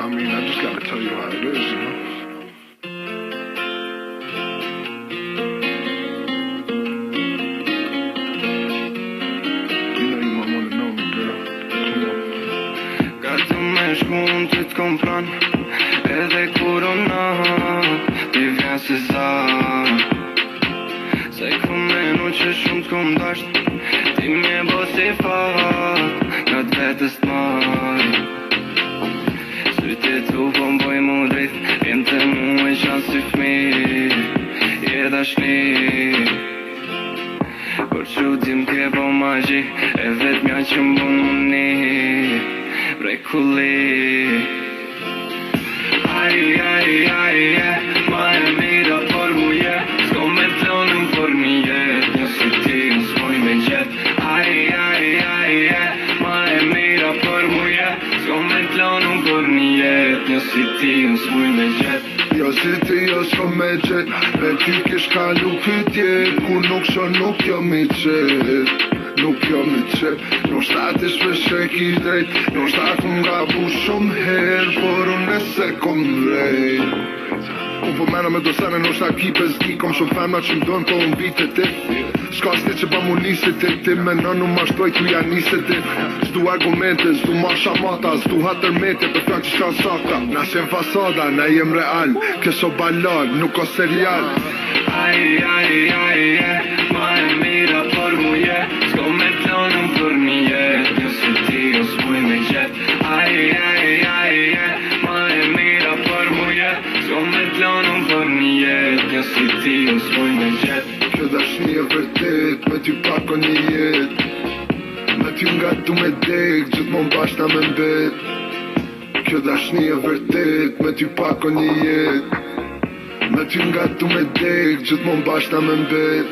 I mean, I just gotta tell you how it is, you know? You know you might wanna know me, girl. Come on. Gatu me shkun ty t'kompran, edhe kur onat ti vjen si zan. Se ku menu që shumë t'kom dasht, ti mje bo si fat, nga t'vetës t'maj. Sytë tu po m'boj mu drejt, vjen të mu e qanë si fmi, je dashni. Por që dim ke po magji, e vetëmja që m'bon muni, mrekulli. Ma e mira por mu je, s'ko me t'lonën por një jet, një si ti s'moj me gjet. Ma e mira por mu je, s'ko me t'lonën por një jet, një si ti s'moj me gjet. Jo si ti jo s'ko me gjet, me ty kish kalu kytjet, ku nuk shon nuk jo mi qet. Nuk jo mi qep, nuk shtati shpeshek i drejt, nuk shtaku nga bu shumë her, por unë se kom vrejt. Unë po mena me dosene, nuk shta kipe zdi, kom shumë femna që mdojnë po unë vite ti. Shka s'ti që pa mu nisit ti me nënu ma shtroj tu ja nisit ti. S'du argumente, s'du ma shamata, s'du hatërmete, për fjan që shka sakta. Na shen fasada, na jem real, këso balad, nuk o serial. Ma e mira por mu je, s'ko me t'lonën për një jet, një si ti o s'muj me gjet. Ma e mira por mu je, s'ko me t'lonën për një jet, një si ti o s'muj me gjet. Kjo dashni e vërtet, me ty pako një jet, me ty nga tu me dek, gjithmon bashkë me mbet. Kjo dashni e vërtet, me ty pako një jet, me ty nga tu me dek, gjithmon bashkë me mbet.